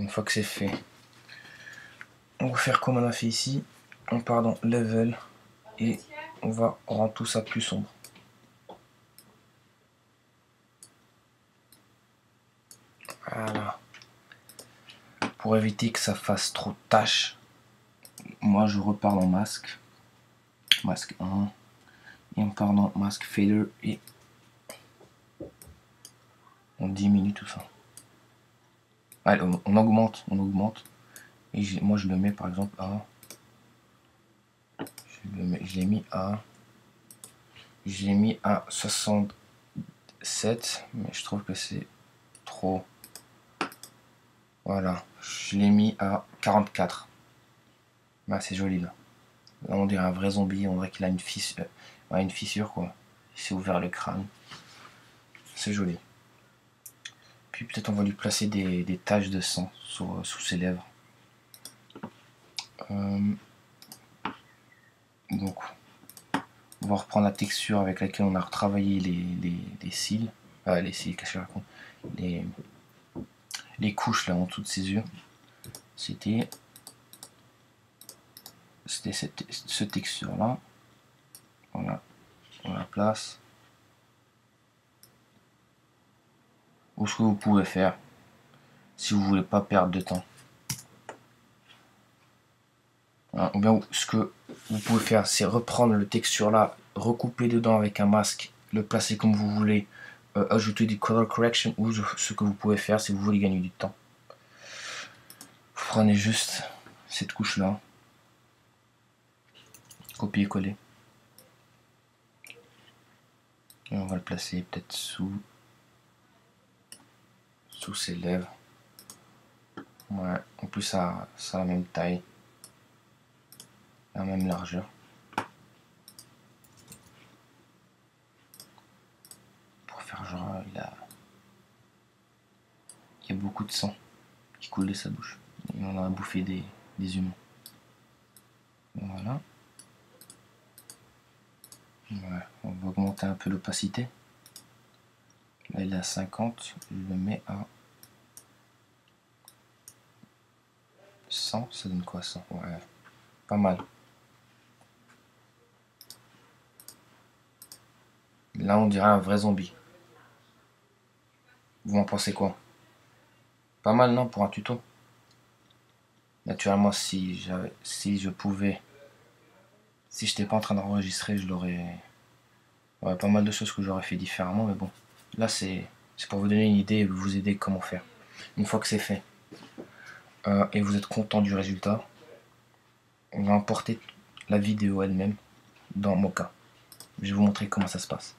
Une fois que c'est fait, on va faire comme on a fait ici. On part dans Level et on va rendre tout ça plus sombre. Voilà. Pour éviter que ça fasse trop de tâches, moi je repars dans masque. Masque 1. Et on part dans masque fader et on diminue tout ça. Allez, on augmente. Et moi je le mets par exemple à. Je l'ai mis à 67, mais je trouve que c'est trop. Voilà, je l'ai mis à 44. Bah, c'est joli là. Là on dirait un vrai zombie, on dirait qu'il a une fissure quoi. Il s'est ouvert le crâne. C'est joli. Puis peut-être on va lui placer des taches de sang sous ses lèvres. Donc on va reprendre la texture avec laquelle on a retravaillé les cils. Les cils, qu'est-ce que je raconte, les couches là en dessous de ses yeux. C'était ce texture là. Voilà, on la place. Ou ce que vous pouvez faire si vous voulez pas perdre de temps. Ou bien ce que vous pouvez faire, c'est reprendre le texture là, recouper dedans avec un masque, le placer comme vous voulez, ajouter du color correction, ou ce que vous pouvez faire si vous voulez gagner du temps. Vous prenez juste cette couche là, copier-coller, et on va le placer peut-être sous ses lèvres. Ouais, en plus ça a la même taille, la même largeur. Pour faire genre il y a beaucoup de sang qui coule de sa bouche. Il en a bouffé des humains. Voilà. Ouais, on va augmenter un peu l'opacité. Là il est à 50, je le mets à 100, ça donne quoi 100? Ouais, pas mal. Là on dirait un vrai zombie. Vous en pensez quoi? Pas mal non pour un tuto? Naturellement si je pouvais, si j'étais pas en train d'enregistrer, je l'aurais. Ouais, pas mal de choses que j'aurais fait différemment, mais bon. Là c'est pour vous donner une idée et vous aider comment faire. Une fois que c'est fait, et vous êtes content du résultat, on va importer la vidéo elle-même dans Mocha. Je vais vous montrer comment ça se passe.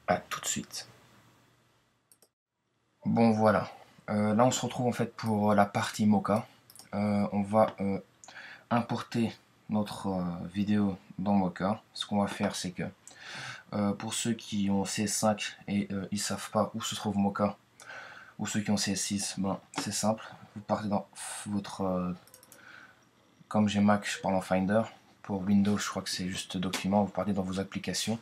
A tout de suite. Bon voilà, là on se retrouve en fait pour la partie Mocha. On va importer notre vidéo dans Mocha. Ce qu'on va faire c'est que pour ceux qui ont CS5 et ils savent pas où se trouve Mocha, ou ceux qui ont CS6, ben, c'est simple, vous partez dans votre comme j'ai Mac, je parle en Finder. Pour Windows, je crois que c'est juste document. Vous partez dans vos applications.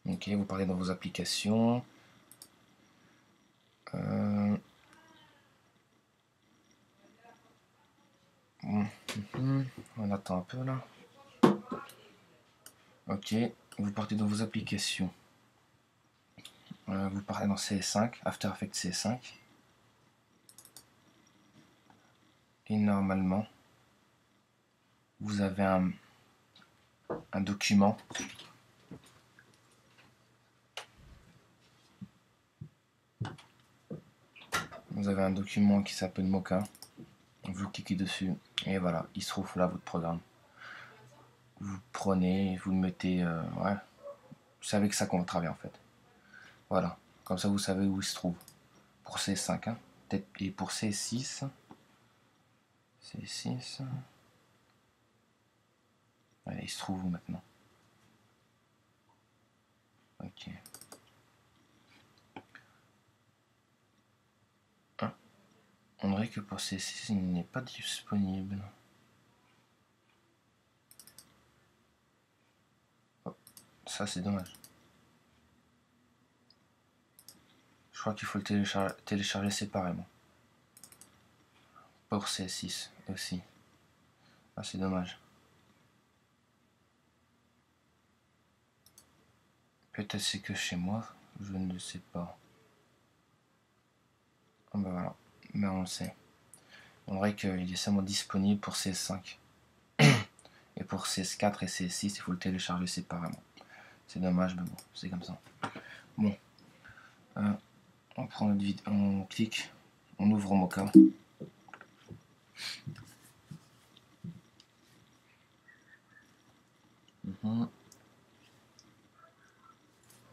Ok, vous partez dans vos applications. On attend un peu là. Ok, vous partez dans vos applications. Vous partez dans CS5, After Effects CS5. Et normalement, vous avez un document. Vous avez un document qui s'appelle Mocha. Vous cliquez dessus et voilà, il se trouve là votre programme. Vous prenez, vous le mettez, ouais, vous savez que ça qu'on va travailler en fait. Voilà, comme ça vous savez où il se trouve. Pour C5, hein. Peut-être, et pour C6, allez, il se trouve où maintenant? Ok. Ah, on dirait que pour C6 il n'est pas disponible. Ça c'est dommage. Je crois qu'il faut le télécharger séparément. Pour CS6 aussi. Ah, c'est dommage. Peut-être c'est que chez moi, je ne le sais pas. Ah bah voilà, mais on le sait. On dirait qu'il est seulement disponible pour CS5. Et pour CS4 et CS6, il faut le télécharger séparément. C'est dommage, mais bon, c'est comme ça. Bon, on prend notre vidéo, on clique, on ouvre Mocha.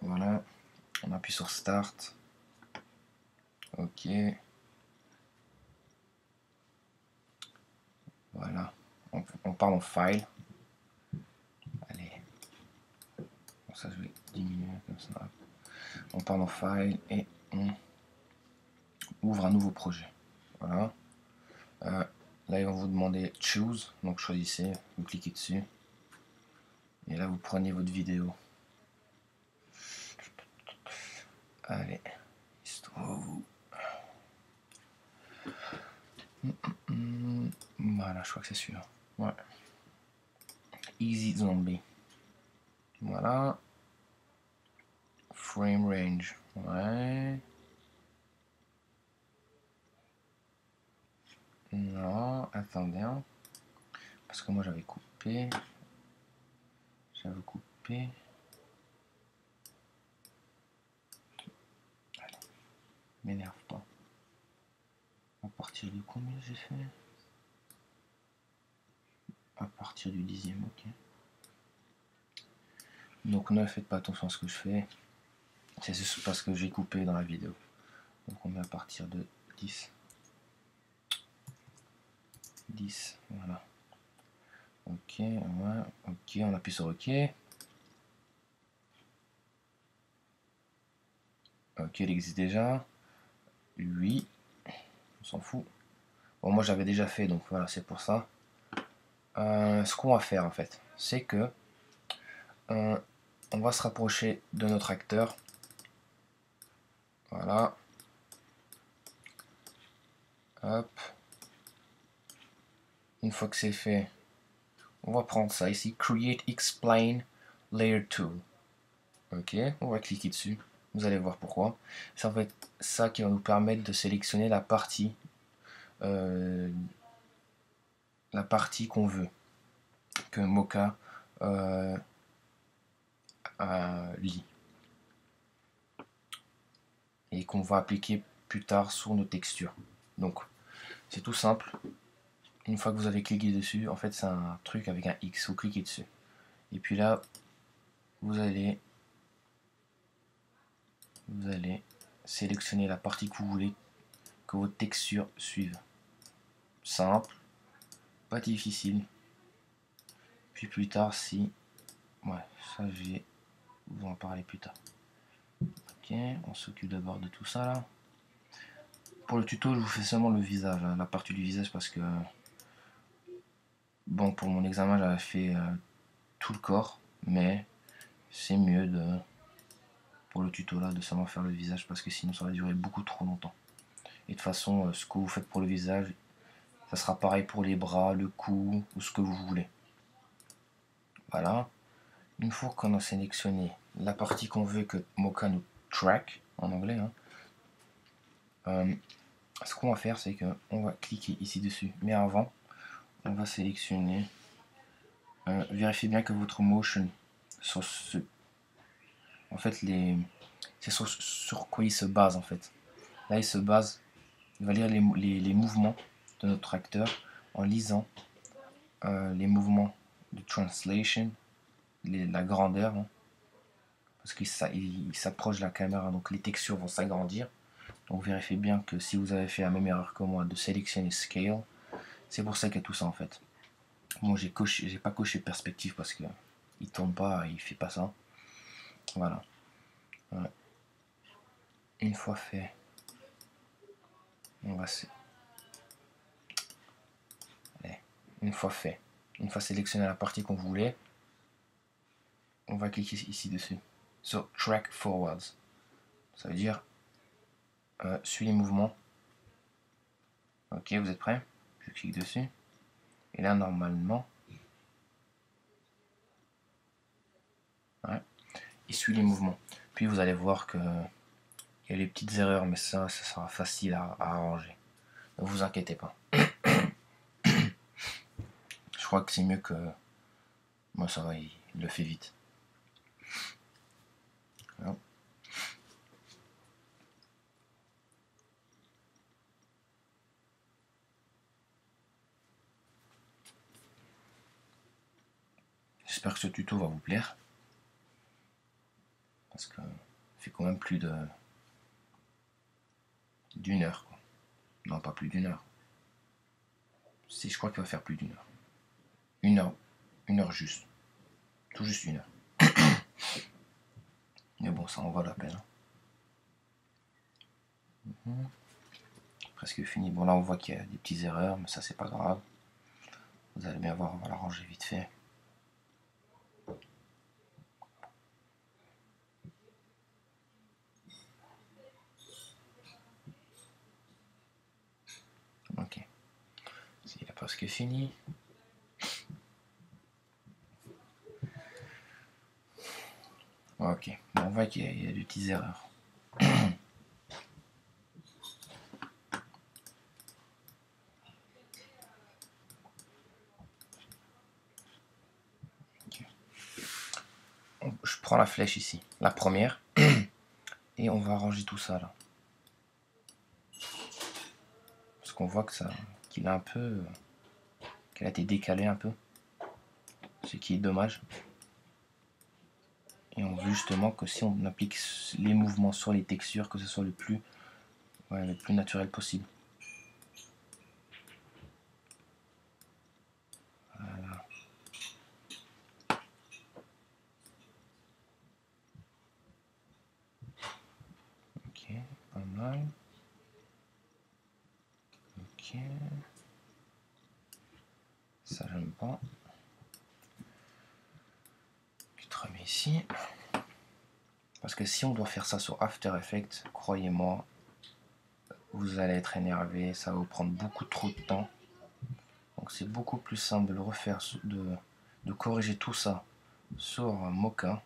Voilà, on appuie sur Start. Ok. Voilà, on part en File. Allez. Bon, ça, je vais diminuer comme ça. On part en File et on ouvre un nouveau projet. Voilà. Là, ils vont vous demander Choose. Donc, choisissez. Vous cliquez dessus. Et là, vous prenez votre vidéo. Allez. Histoire-vous. Voilà, je crois que c'est celui-là. Ouais. Easy Zombie. Voilà. Frame Range. Ouais. Non, attendez. Hein. Parce que moi, j'avais coupé. Allez. M'énerve pas. À partir du combien j'ai fait? À partir du 10e, ok. Donc ne faites pas attention à ce que je fais. C'est juste parce que j'ai coupé dans la vidéo. Donc on met à partir de 10. 10, voilà. Ok, ouais, ok, on appuie sur OK. Ok, il existe déjà. Oui, on s'en fout. Bon, moi j'avais déjà fait, donc voilà, c'est pour ça. Ce qu'on va faire en fait, c'est que on va se rapprocher de notre acteur. Voilà. Hop. Une fois que c'est fait, on va prendre ça ici, Create Explain Layer Tool. Ok, on va cliquer dessus. Vous allez voir pourquoi. C'est en fait ça qui va nous permettre de sélectionner la partie qu'on veut, que Mocha lit. Et qu'on va appliquer plus tard sur nos textures. Donc, c'est tout simple. Une fois que vous avez cliqué dessus, en fait c'est un truc avec un X, vous cliquez dessus. Et puis là, vous allez sélectionner la partie que vous voulez que votre texture suive. Simple, pas difficile. Puis plus tard, si... Ouais, ça je vais vous en parler plus tard. Ok, on s'occupe d'abord de tout ça là. Pour le tuto, je vous fais seulement le visage, hein, la partie du visage parce que... Bon, pour mon examen, j'avais fait tout le corps, mais c'est mieux de... Pour le tuto là, de seulement faire le visage parce que sinon ça va durer beaucoup trop longtemps. Et de toute façon, ce que vous faites pour le visage, ça sera pareil pour les bras, le cou, ou ce que vous voulez. Voilà. Une fois qu'on a sélectionné la partie qu'on veut que Mocha nous track, en anglais, hein, ce qu'on va faire, c'est qu'on va cliquer ici dessus. Mais avant, on va sélectionner, vérifiez bien que votre motion, sur ce, en fait, c'est sur quoi il se base, en fait. Là, il se base, il va lire les mouvements de notre acteur en lisant les mouvements de translation, la grandeur, hein, parce qu'il s'approche de la caméra, donc les textures vont s'agrandir. Donc vérifiez bien que si vous avez fait la même erreur que moi de sélectionner Scale, c'est pour ça qu'il y a tout ça en fait. Moi j'ai pas coché perspective parce que il tourne pas, il fait pas ça. Voilà. Voilà. Une fois fait, on va Allez. Une fois sélectionné la partie qu'on voulait, on va cliquer ici dessus, sur Track Forwards. Ça veut dire suis les mouvements. Ok, vous êtes prêts? Je clique dessus. Et là, normalement, ouais, il suit les mouvements. Puis vous allez voir que il y a les petites erreurs, mais ça sera facile à arranger. Ne vous inquiétez pas. Je crois que c'est mieux que moi, ça va, il le fait vite. Voilà. J'espère que ce tuto va vous plaire. Parce que ça fait quand même plus d'une heure. Quoi. Non, pas plus d'une heure. Si, je crois qu'il va faire plus d'une heure. Une heure juste. Tout juste une heure. Mais bon, ça en vaut la peine. Presque fini. Bon, là, on voit qu'il y a des petites erreurs, mais ça, c'est pas grave. Vous allez bien voir, on va l'arranger vite fait. Ok. Il est presque fini. Ok. Bon, on voit qu'il y a des petites erreurs. Okay. Je prends la flèche ici, la première, et on va arranger tout ça là. Parce qu'on voit que ça, qu'il a un peu, qu'elle a été décalée un peu, ce qui est dommage. Et on veut justement que si on applique les mouvements sur les textures, que ce soit le plus naturel possible. Voilà. Ok, pas mal. Ok. Ça j'aime pas. Tu te remets ici. Parce que si on doit faire ça sur After Effects, croyez-moi, vous allez être énervé, ça va vous prendre beaucoup trop de temps. Donc c'est beaucoup plus simple de le refaire, de corriger tout ça sur Mocha,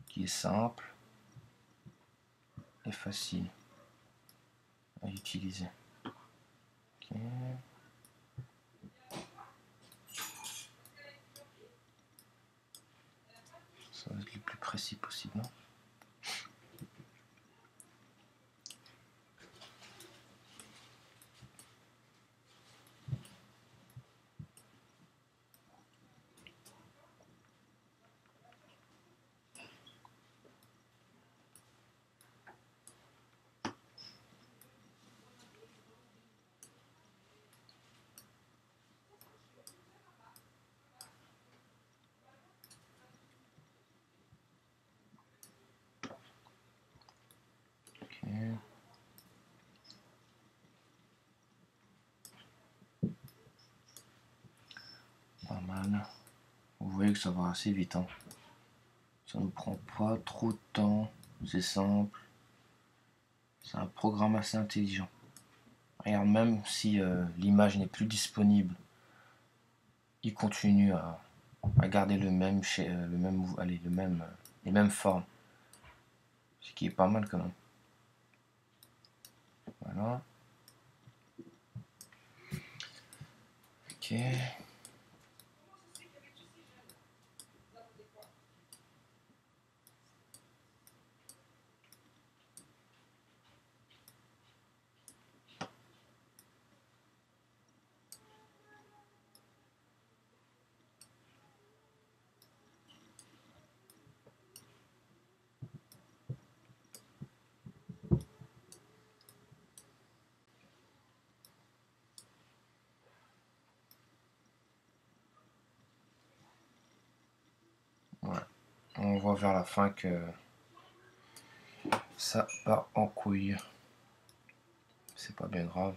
qui est simple et facile à utiliser. Okay. Ça va être le plus précis possible. Non ? Okay. Pas mal. Vous voyez que ça va assez vite. Hein. Ça ne prend pas trop de temps. C'est simple. C'est un programme assez intelligent. Regarde, même si l'image n'est plus disponible, il continue à garder les mêmes formes. Ce qui est pas mal quand même. Voilà. Ok. Ouais. On voit vers la fin que ça part en couille. C'est pas bien grave.